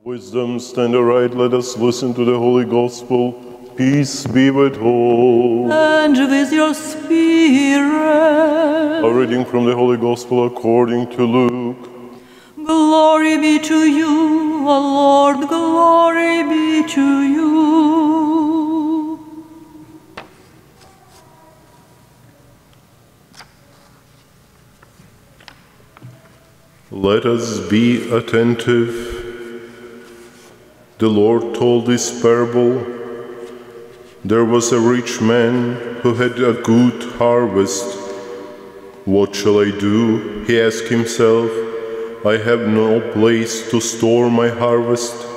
Wisdom, stand aright, let us listen to the Holy Gospel. Peace be with all. And with your spirit. A reading from the Holy Gospel according to Luke. Glory be to you, O Lord, glory be to you. Let us be attentive. The Lord told this parable. There was a rich man who had a good harvest. What shall I do? He asked himself. I have no place to store my harvest.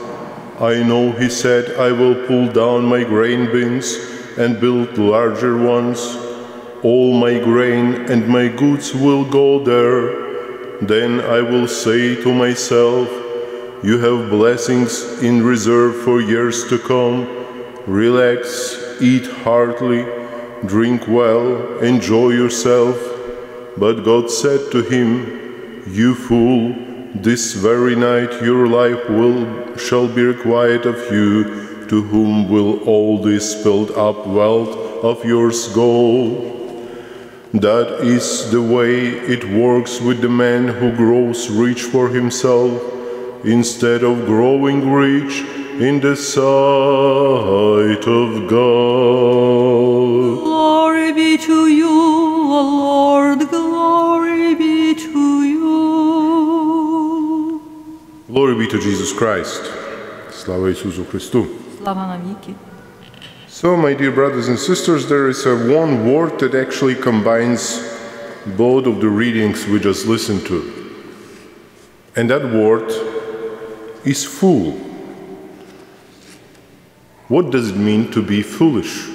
I know, he said, I will pull down my grain bins and build larger ones. All my grain and my goods will go there. Then I will say to myself, you have blessings in reserve for years to come. Relax, eat heartily, drink well, enjoy yourself. But God said to him, you fool, this very night your life shall be required of you. To whom will all this built up wealth of yours go? That is the way it works with the man who grows rich for himself, instead of growing rich in the sight of God. Glory be to you, O Lord, glory be to you. Glory be to Jesus Christ. Slava Isusu Christu. Slava навіки. So, my dear brothers and sisters, there is one word that actually combines both of the readings we just listened to. And that word is fool. What does it mean to be foolish?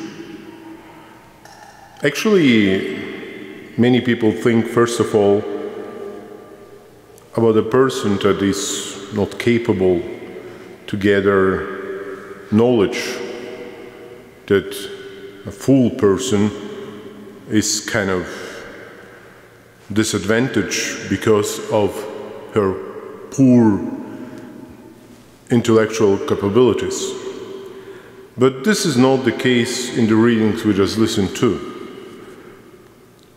Actually, many people think, first of all, about a person that is not capable to gather knowledge, that a fool person is kind of disadvantaged because of her poor intellectual capabilities. But this is not the case in the readings we just listened to.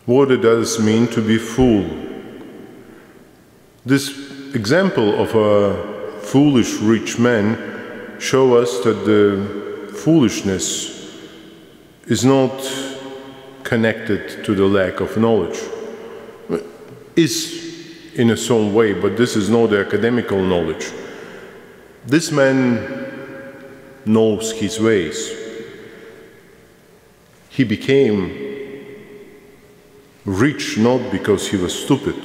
What it does mean to be fool? This example of a foolish rich man shows us that the foolishness is not connected to the lack of knowledge. It is in a some way, but this is not the academical knowledge. This man knows his ways. He became rich not because he was stupid,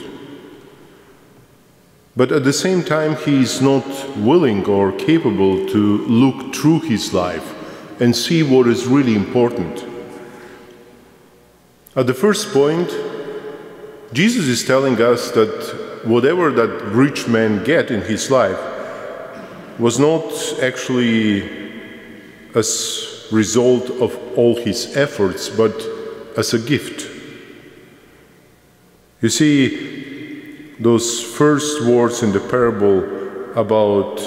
but at the same time he is not willing or capable to look through his life and see what is really important. At the first point, Jesus is telling us that whatever that rich man get in his life was not actually as a result of all his efforts, but as a gift. You see, those first words in the parable about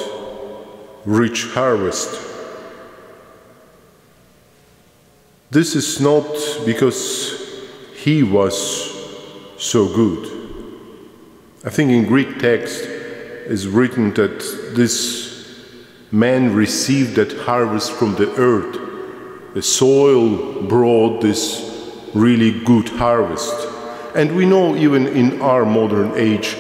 rich harvest, this is not because he was so good. I think in Greek text is written that this man received that harvest from the earth. The soil brought this really good harvest. And we know even in our modern age,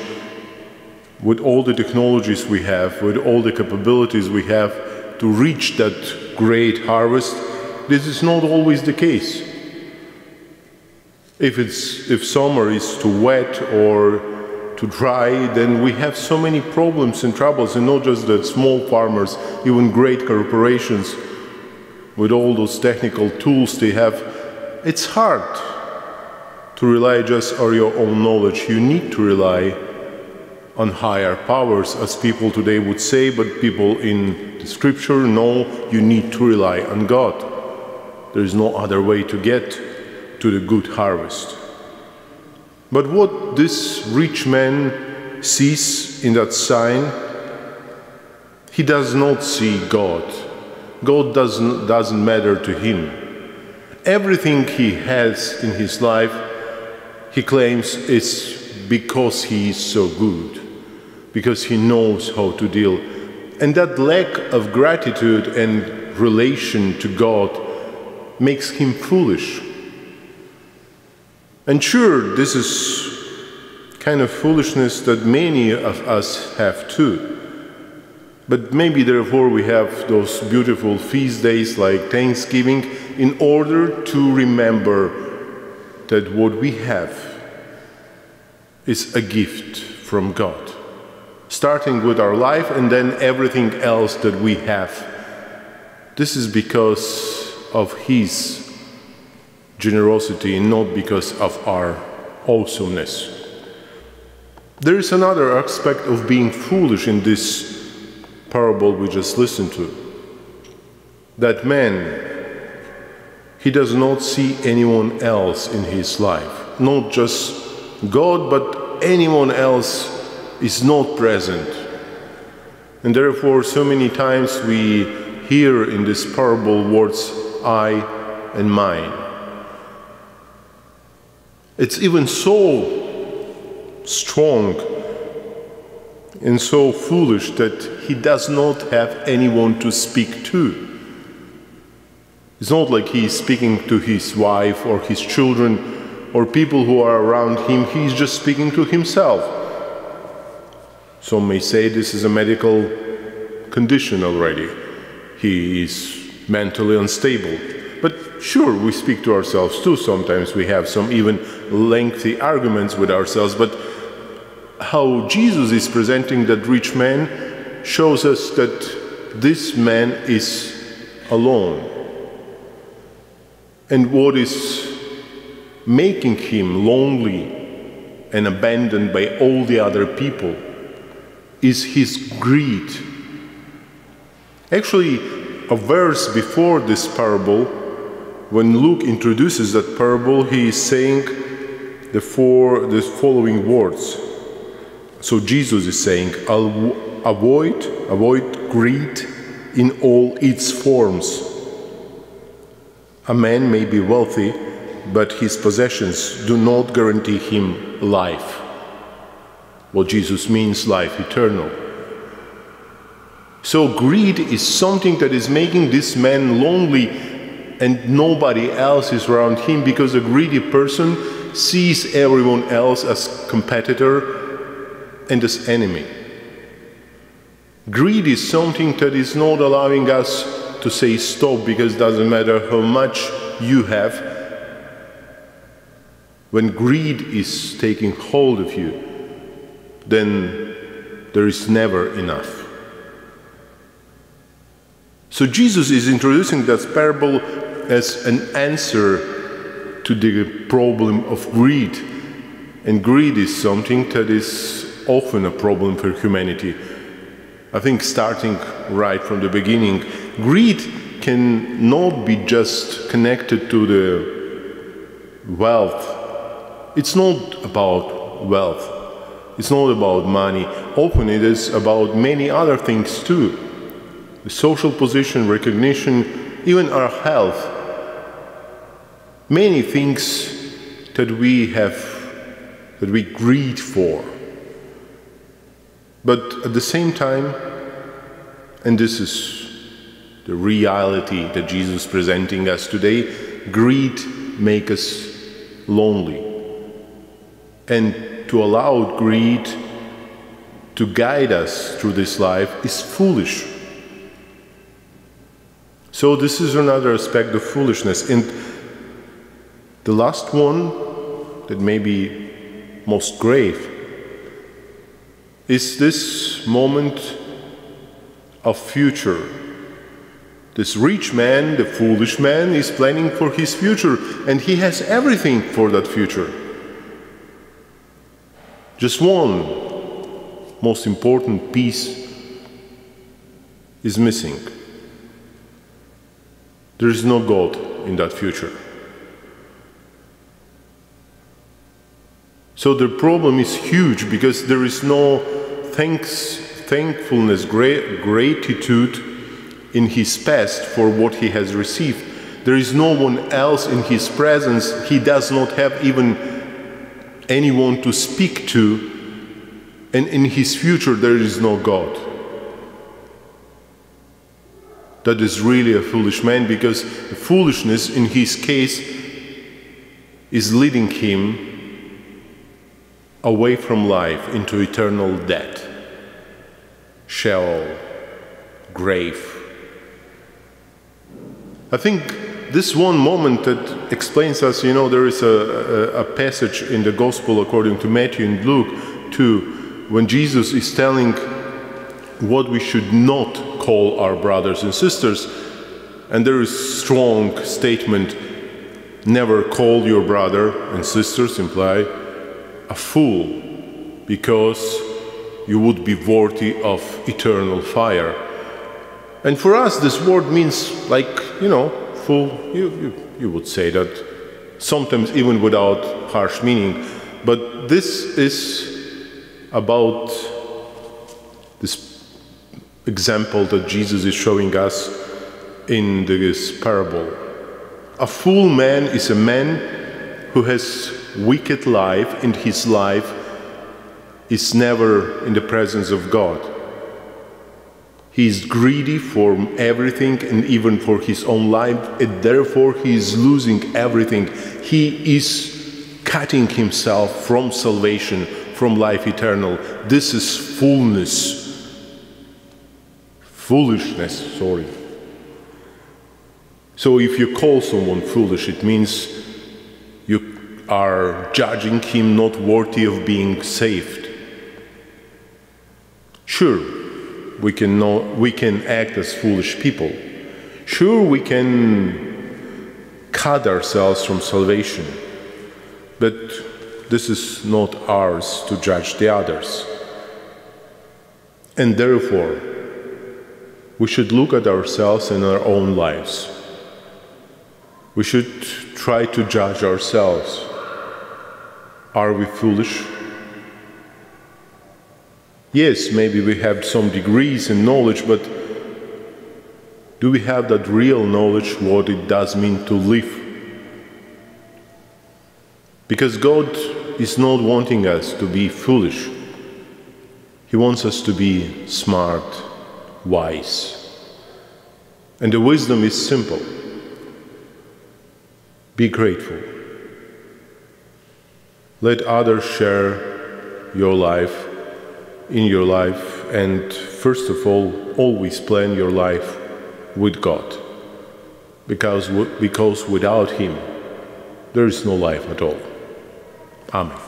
with all the technologies we have, with all the capabilities we have to reach that great harvest, this is not always the case. If summer is too wet or too dry, then we have so many problems and troubles, and not just the small farmers, even great corporations with all those technical tools they have. It's hard to rely just on your own knowledge. You need to rely on higher powers, as people today would say, but people in the scripture know you need to rely on God. There is no other way to get to the good harvest. But what this rich man sees in that sign, He does not see God. God doesn't matter to him. Everything he has in his life, he claims, is because he is so good, because he knows how to deal. And that lack of gratitude and relation to God makes him foolish. And sure, this is kind of foolishness that many of us have too. But maybe therefore we have those beautiful feast days like Thanksgiving in order to remember that what we have is a gift from God. Starting with our life and then everything else that we have. This is because of His generosity and not because of our awesomeness. There is another aspect of being foolish in this parable we just listened to. That man, he does not see anyone else in his life. Not just God, but anyone else is not present. And therefore, so many times we hear in this parable words, I and mine. It's even so strong and so foolish that he does not have anyone to speak to. It's not like he is speaking to his wife or his children or people who are around him. He is just speaking to himself. Some may say this is a medical condition already. He is mentally unstable. But sure, we speak to ourselves too. Sometimes we have some even lengthy arguments with ourselves. But how Jesus is presenting that rich man shows us that this man is alone. And what is making him lonely and abandoned by all the other people is his greed. Actually, a verse before this parable, when Luke introduces that parable, he is saying the following words. So Jesus is saying, avoid greed in all its forms. A man may be wealthy, but his possessions do not guarantee him life. Well, Jesus means life eternal. So greed is something that is making this man lonely and nobody else is around him, because a greedy person sees everyone else as competitor and as enemy. Greed is something that is not allowing us to say stop, because it doesn't matter how much you have. When greed is taking hold of you, then there is never enough. So Jesus is introducing that parable as an answer to the problem of greed. And greed is something that is often a problem for humanity. I think starting right from the beginning, greed can not be just connected to the wealth. It's not about wealth. It's not about money. Often it is about many other things too. The social position, recognition, even our health. Many things that we have, that we greed for. But at the same time, and this is the reality that Jesus is presenting us today, greed makes us lonely. And to allow greed to guide us through this life is foolish. So this is another aspect of foolishness. And the last one, that may be most grave, is this moment of future. This rich man, the foolish man, is planning for his future, and he has everything for that future. Just one most important piece is missing. There is no God in that future. So the problem is huge, because there is no thankfulness, gratitude in his past for what he has received. There is no one else in his presence. He does not have even anyone to speak to. And in his future, there is no God. That is really a foolish man, because foolishness in his case is leading him away from life into eternal death, Sheol, grave. I think this one moment that explains us, there is a passage in the Gospel according to Matthew and Luke too, when Jesus is telling what we should not call our brothers and sisters, and there is strong statement, never call your brother and sisters, imply a fool, because you would be worthy of eternal fire. And for us, this word means fool. You would say that sometimes even without harsh meaning. But this is about this example that Jesus is showing us in this parable. A fool man is a man who has wicked life, and his life is never in the presence of God. He is greedy for everything and even for his own life, and therefore he is losing everything. He is cutting himself from salvation, from life eternal. This is foolishness, sorry. So if you call someone foolish, it means you are judging him not worthy of being saved. Sure, we can act as foolish people. Sure, we can cut ourselves from salvation, but this is not ours to judge the others. And therefore, we should look at ourselves in our own lives. We should try to judge ourselves. Are we foolish? Yes, maybe we have some degrees in knowledge, but do we have that real knowledge what it does mean to live? Because God is not wanting us to be foolish. He wants us to be smart, wise. And the wisdom is simple. Be grateful. Let others share your life, and first of all, always plan your life with God, because without Him there is no life at all. Amen.